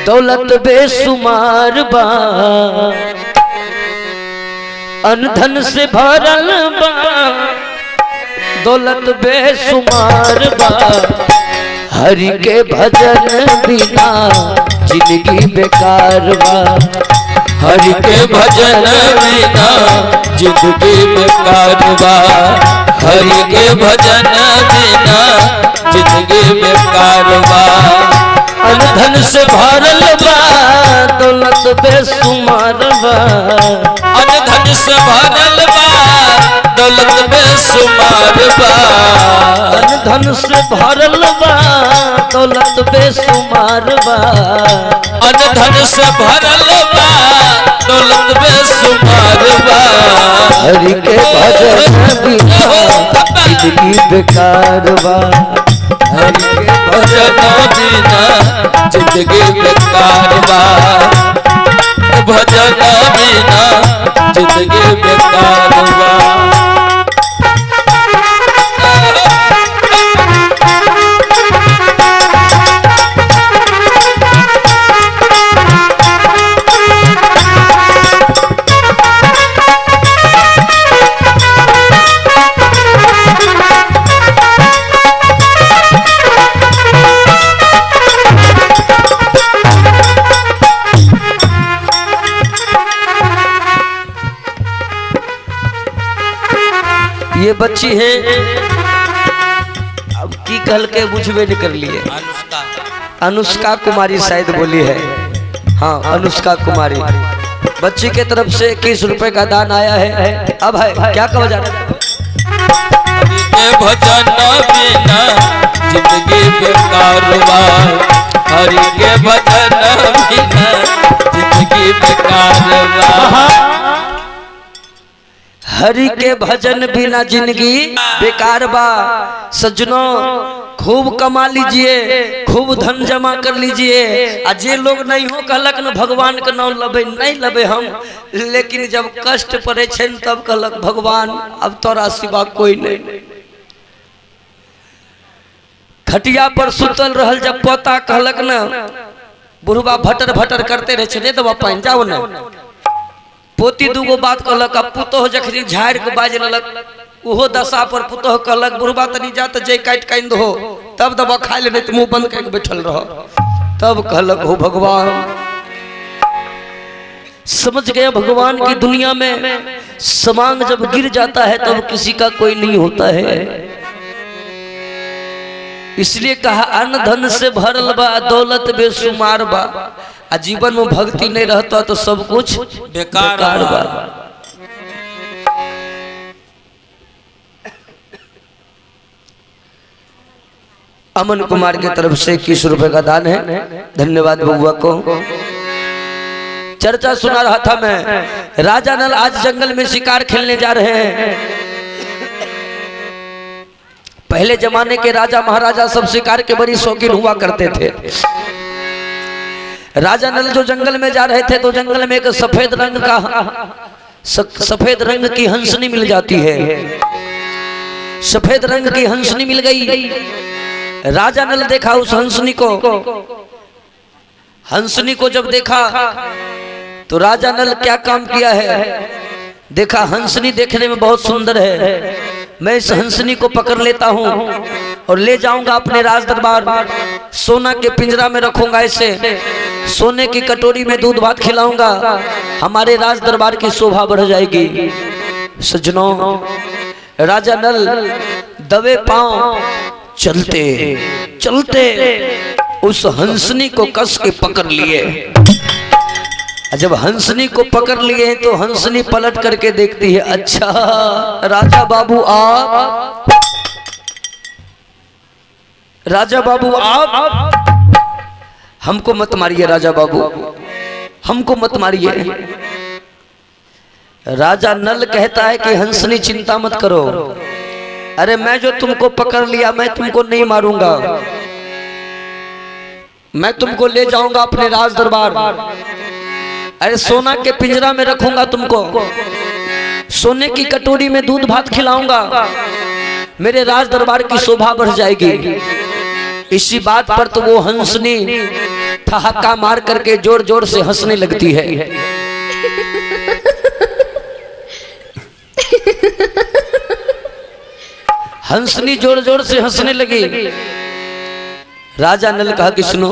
दौलत बेसुमार बा, अनधन से भरल बा, दौलत बेसुमार बा। हरि के भजन बिना जिंदगी बेकार बा, हरि के भजन बिना जिंदगी बेकार बा, हरि के भजन बिना जिंदगी बेकार बा। अनधन से भरल बा, दौलत बेसुमार बा, अनधन से भरल बा, दौलत बेसुमार बा। अनधन से भरल बा, दौलत बेसुमार बा, अनधन से भरल बा, दौलत बेसुमार बा। हरि के भजन बिना जिंदगी बेकार बा, हरि के भजन बिना जिंदगी बेकार बा, भजन बिना जिंदगी बेकार बा। ये बच्ची है अब की कहल के बुझबे नहीं कर लिए। अनुष्का कुमारी शायद बोली है, हाँ अनुष्का कुमारी। बच्ची के तरफ से 21 रुपए का दान आया है। अब है क्या कहा जा रहा है? हरि के भजन बिना जिंदगी बेकार बा, हरि के भजन बिना जिंदगी बेकार बा। हरि के भजन बिना जिंदगी बेकार बा। सज्जनों खूब कमा लीजिए, खूब धन जमा कर लीजिए। आ जे लोग नहीं हो कहलक न भगवान के नाम लबे, नहीं लबे हम, लेकिन जब कष्ट पड़े छे तब कहलक भगवान अब तोरा सिवा कोई नहीं। खटिया पर सुतल रहल जब पोता कहलक न, बुढ़वा भटर भटर करते रहे छे, दबा पानी जाओ न। पोती दूगो बात कहलक, अब पुतोह जखनी झाड़ के बाज ललक, उहो दशा पर पुतोह कहलक बुढ़बा तनी जा त जे काट काइन दो, तब दबा खा ले, नहीं तो मुंह बंद करके बैठल रहो। तब कहलक हो भगवान, समझ गए भगवान की दुनिया में समांग जब गिर जाता है तब किसी का कोई नहीं होता है। इसलिए कहा अन्न धन से भरल बा, दौलत बेसुमार बा। आ जीवन में भक्ति नहीं रहता तो सब कुछ बेकार बा। अमन कुमार की तरफ से 21 रुपए का दान है, धन्यवाद बउआ को। चर्चा सुना रहा था मैं, राजा नल आज जंगल में शिकार खेलने जा रहे हैं। पहले जमाने के राजा महाराजा सब शिकार के बड़ी शौकीन हुआ करते थे। राजा नल जो जंगल में जा रहे थे तो जंगल में एक सफेद रंग की हंसनी मिल जाती है। सफेद रंग की हंसनी मिल गई। राजा नल देखा उस हंसनी को जब देखा तो राजा नल क्या काम किया है, देखा हंसनी देखने में बहुत सुंदर है, मैं इस हंसनी को पकड़ लेता हूँ और ले जाऊंगा अपने राज दरबार, सोना के पिंजरा में रखूंगा, इसे सोने की कटोरी में दूध भात खिलाऊंगा, हमारे राज दरबार की शोभा बढ़ जाएगी। सज्जनों राजा नल दबे पांव चलते चलते उस हंसनी को कस के पकड़ लिए। जब हंसनी को पकड़ लिए तो हंसनी पलट करके देखती है, अच्छा राजा बाबू आप, राजा बाबू आप, हमको मत मारिए राजा बाबू, हमको मत मारिए। राजा नल कहता है कि हंसनी चिंता मत करो, अरे मैं जो तुमको पकड़ लिया मैं तुमको नहीं मारूंगा, मैं तुमको ले जाऊंगा अपने राज दरबार, अरे सोना के पिंजरा में रखूंगा तुमको, सोने की कटोरी में दूध भात खिलाऊंगा, मेरे राज दरबार की शोभा बढ़ जाएगी। इसी बात पर तो वो हंसनी ठहाका मार करके जोर जोर से हंसने लगती है। हंसनी जोर जोर से हंसने लगी। राजा नल कहा कि सुनो,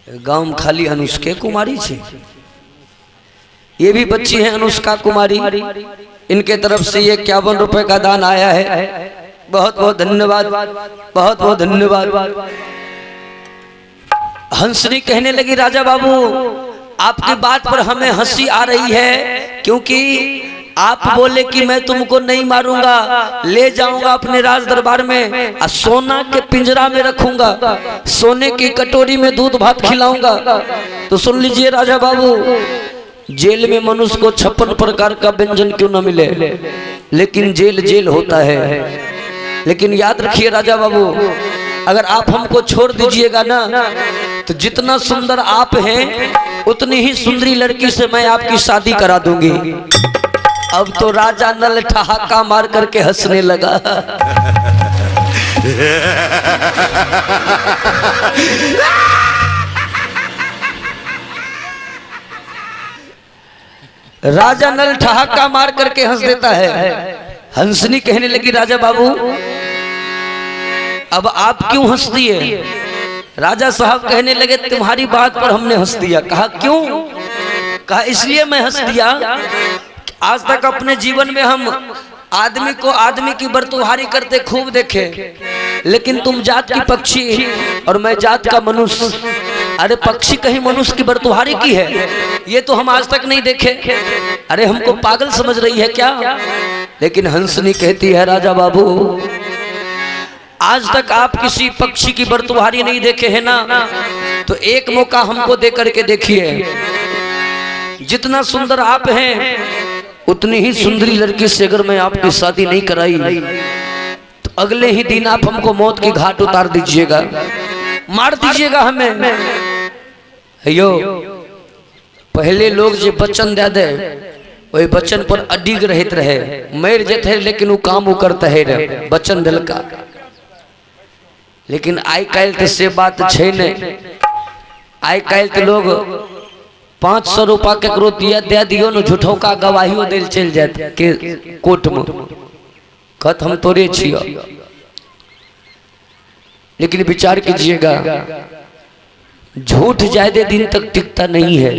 गांव में खाली अनुष्का कुमारी छे, ये भी बच्ची है अनुष्का कुमारी, इनके तरफ से ये 51 रुपए का दान आया है, बहुत बहुत धन्यवाद, बहुत बहुत धन्यवाद। हंसनी कहने लगी राजा बाबू आपकी बात पर हमें हंसी आ रही है, क्योंकि आप बोले कि मैं तुमको नहीं मारूंगा, ले जाऊंगा अपने राज दरबार में और सोना के पिंजरा में रखूंगा, सोने की कटोरी में दूध भात खिलाऊंगा। तो सुन लीजिए राजा बाबू, जेल में मनुष्य को 56 प्रकार का व्यंजन क्यों न मिले, लेकिन जेल जेल होता है। लेकिन याद रखिए राजा बाबू, अगर आप हमको छोड़ दीजिएगा ना, तो जितना सुंदर आप हैं उतनी ही सुंदरी लड़की से मैं आपकी शादी करा दूंगी। अब तो राजा नल ठहाका मार करके हंसने लगा। राजा नल ठहाका मार करके हंस देता है। हंसनी कहने लगी राजा बाबू अब आप क्यों हंस दिए? राजा साहब कहने लगे तुम्हारी बात पर हमने हंस दिया। कहा क्यों? कहा इसलिए मैं हंस दिया, आज तक अपने जीवन में हम आदमी को आदमी की बरतुहारी करते खूब देखे, लेकिन तुम जात की पक्षी और मैं जात का मनुष्य। अरे पक्षी कहीं मनुष्य की बरतुहारी की है? ये तो हम आज तक नहीं देखे। अरे हमको पागल समझ रही है क्या? लेकिन हंसनी कहती है राजा बाबू आज तक आप किसी पक्षी की बरतुहारी नहीं देखे है ना, तो एक मौका हमको दे करके देखिए। जितना सुंदर आप हैं उतनी ही सुंदरी लड़की से अगर मैं आपकी शादी नहीं कराई तो अगले ही दिन आप हमको मौत की घाट उतार दीजिएगा, मार दीजिएगा हमें। यो पहले लोग जो वचन दे दे वही वचन पर अडिग रहते रहे, मर जेते लेकिन वो काम करते है वचन दिल का। लेकिन आई काल तो से बात छे नहीं। आई काल तो लोग 500 रुपया केकरो दिया दे दियो न झूठों का गवाहियो दिल चल जाते के कोर्ट में, कहत हम तोरे छियो। लेकिन विचार कीजिएगा झूठ ज्यादा दिन तक टिकता नहीं है,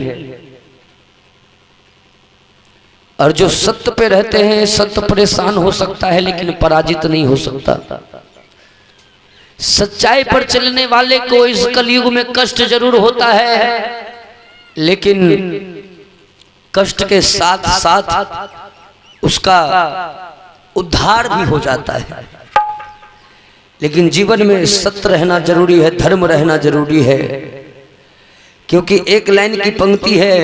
और जो सत्य पे रहते हैं सत्य परेशान हो सकता है लेकिन पराजित नहीं हो सकता। सच्चाई पर चलने वाले को इस कलयुग में कष्ट जरूर होता है, लेकिन कष्ट के साथ साथ उसका उद्धार भी हो जाता है। लेकिन जीवन में सत्य रहना जरूरी है, धर्म रहना जरूरी है, क्योंकि एक लाइन की पंक्ति है